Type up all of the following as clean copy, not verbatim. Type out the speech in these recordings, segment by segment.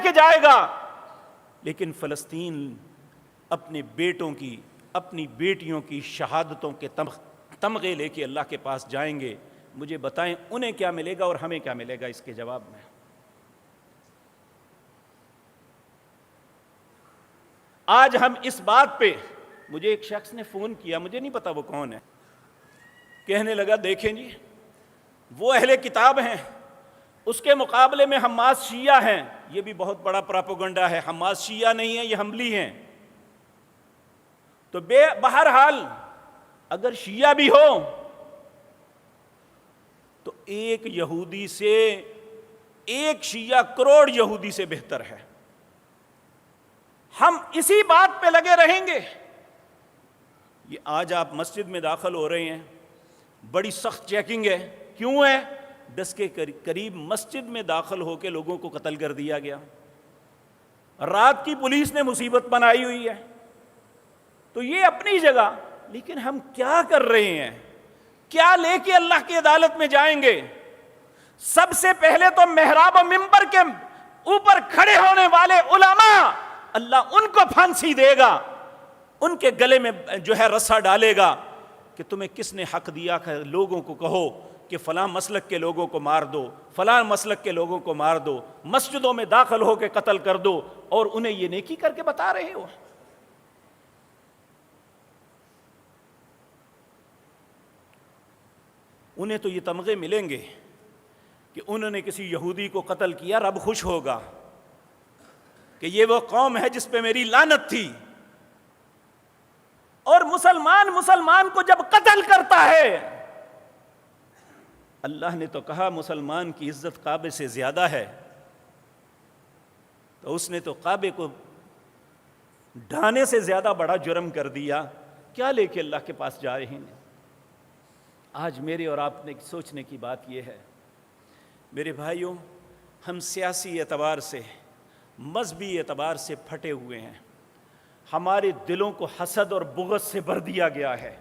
کے جائے گا، لیکن فلسطین اپنے بیٹوں کی، اپنی بیٹیوں کی شہادتوں کے تمغے لے کے اللہ کے پاس جائیں گے۔ مجھے بتائیں انہیں کیا ملے گا اور ہمیں کیا ملے گا اس کے جواب میں؟ آج ہم اس بات پہ، مجھے ایک شخص نے فون کیا، مجھے نہیں پتا وہ کون ہے، کہنے لگا دیکھیں جی وہ اہل کتاب ہیں، اس کے مقابلے میں حماس شیعہ ہیں۔ یہ بھی بہت بڑا پراپیگنڈا ہے، حماس شیعہ نہیں ہے، یہ حملی ہیں۔ تو بہرحال اگر شیعہ بھی ہو تو ایک یہودی سے، ایک شیعہ کروڑ یہودی سے بہتر ہے۔ ہم اسی بات پہ لگے رہیں گے۔ یہ آج آپ مسجد میں داخل ہو رہے ہیں، بڑی سخت چیکنگ ہے، کیوں ہے؟ 10 کے قریب مسجد میں داخل ہو کے لوگوں کو قتل کر دیا گیا، رات کی پولیس نے مصیبت بنائی ہوئی ہے۔ تو یہ اپنی جگہ، لیکن ہم کیا کر رہے ہیں؟ کیا لے کے اللہ کی عدالت میں جائیں گے؟ سب سے پہلے تو محراب و منبر کے اوپر کھڑے ہونے والے علماء، اللہ ان کو پھانسی دے گا، ان کے گلے میں جو ہے رسا ڈالے گا کہ تمہیں کس نے حق دیا کہ لوگوں کو کہو کہ فلاں مسلک کے لوگوں کو مار دو، فلاں مسلک کے لوگوں کو مار دو، مسجدوں میں داخل ہو کے قتل کر دو، اور انہیں یہ نیکی کر کے بتا رہے ہو۔ انہیں تو یہ تمغے ملیں گے کہ انہوں نے کسی یہودی کو قتل کیا، رب خوش ہوگا کہ یہ وہ قوم ہے جس پہ میری لعنت تھی۔ اور مسلمان کو جب قتل کرتا ہے، اللہ نے تو کہا مسلمان کی عزت کعبے سے زیادہ ہے، تو اس نے تو کعبے کو ڈھانے سے زیادہ بڑا جرم کر دیا۔ کیا لے کے اللہ کے پاس جا رہے ہیں؟ آج میرے اور آپ نے سوچنے کی بات یہ ہے میرے بھائیوں، ہم سیاسی اعتبار سے، مذہبی اعتبار سے پھٹے ہوئے ہیں، ہمارے دلوں کو حسد اور بغض سے بھر دیا گیا ہے،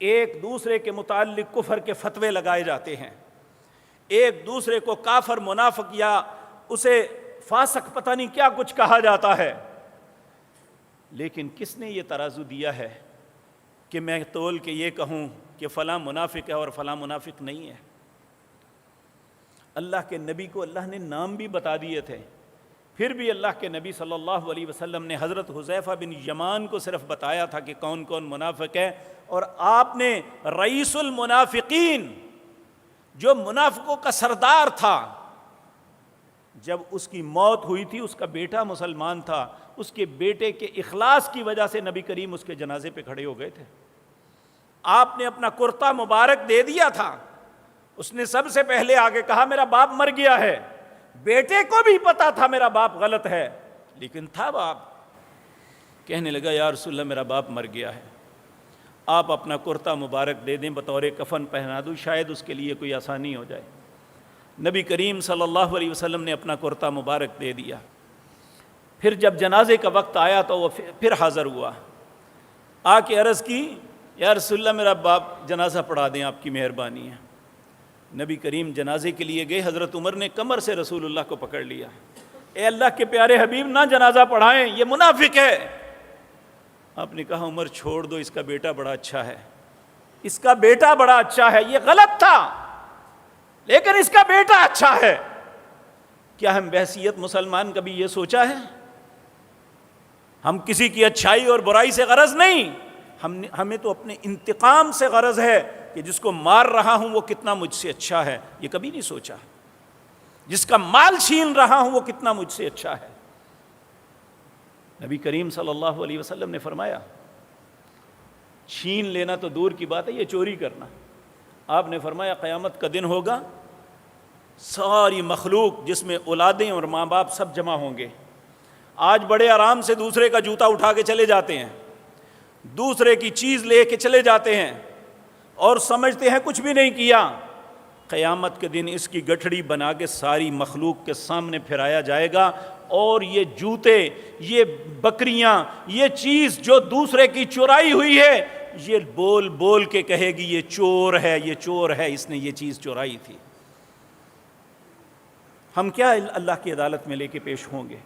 ایک دوسرے کے متعلق کفر کے فتوے لگائے جاتے ہیں، ایک دوسرے کو کافر، منافق یا اسے فاسق پتہ نہیں کیا کچھ کہا جاتا ہے۔ لیکن کس نے یہ ترازو دیا ہے کہ میں تول کے یہ کہوں کہ فلاں منافق ہے اور فلاں منافق نہیں ہے؟ اللہ کے نبی کو اللہ نے نام بھی بتا دیے تھے، پھر بھی اللہ کے نبی صلی اللہ علیہ وسلم نے حضرت حذیفہ بن یمان کو صرف بتایا تھا کہ کون کون منافق ہے، اور آپ نے رئیس المنافقین، جو منافقوں کا سردار تھا، جب اس کی موت ہوئی تھی، اس کا بیٹا مسلمان تھا، اس کے بیٹے کے اخلاص کی وجہ سے نبی کریم اس کے جنازے پہ کھڑے ہو گئے تھے۔ آپ نے اپنا کرتا مبارک دے دیا تھا، اس نے سب سے پہلے آگے کہا میرا باپ مر گیا ہے، بیٹے کو بھی پتا تھا میرا باپ غلط ہے، لیکن تھا باپ، کہنے لگا یا رسول اللہ میرا باپ مر گیا ہے، آپ اپنا کرتا مبارک دے دیں، بطور کفن پہنا دوں، شاید اس کے لیے کوئی آسانی ہو جائے۔ نبی کریم صلی اللہ علیہ وسلم نے اپنا کرتا مبارک دے دیا۔ پھر جب جنازے کا وقت آیا تو وہ پھر حاضر ہوا، آ کے عرض کی یا رسول اللہ میرا باپ جنازہ پڑھا دیں، آپ کی مہربانی ہے۔ نبی کریم جنازے کے لیے گئے، حضرت عمر نے کمر سے رسول اللہ کو پکڑ لیا، اے اللہ کے پیارے حبیب نہ جنازہ پڑھائیں، یہ منافق ہے۔ آپ نے کہا عمر چھوڑ دو، اس کا بیٹا بڑا اچھا ہے، اس کا بیٹا بڑا اچھا ہے، یہ غلط تھا لیکن اس کا بیٹا اچھا ہے۔ کیا ہم بحیثیت مسلمان کبھی یہ سوچا ہے؟ ہم کسی کی اچھائی اور برائی سے غرض نہیں، ہمیں تو اپنے انتقام سے غرض ہے کہ جس کو مار رہا ہوں وہ کتنا مجھ سے اچھا ہے، یہ کبھی نہیں سوچا۔ جس کا مال چھین رہا ہوں وہ کتنا مجھ سے اچھا ہے۔ نبی کریم صلی اللہ علیہ وسلم نے فرمایا چھین لینا تو دور کی بات ہے، یہ چوری کرنا۔ آپ نے فرمایا قیامت کا دن ہوگا، ساری مخلوق جس میں اولادیں اور ماں باپ سب جمع ہوں گے۔ آج بڑے آرام سے دوسرے کا جوتا اٹھا کے چلے جاتے ہیں، دوسرے کی چیز لے کے چلے جاتے ہیں اور سمجھتے ہیں کچھ بھی نہیں کیا۔ قیامت کے دن اس کی گٹھڑی بنا کے ساری مخلوق کے سامنے پھرایا جائے گا، اور یہ جوتے، یہ بکریاں، یہ چیز جو دوسرے کی چورائی ہوئی ہے، یہ بول بول کے کہے گی یہ چور ہے، یہ چور ہے، اس نے یہ چیز چورائی تھی۔ ہم کیا اللہ کی عدالت میں لے کے پیش ہوں گے؟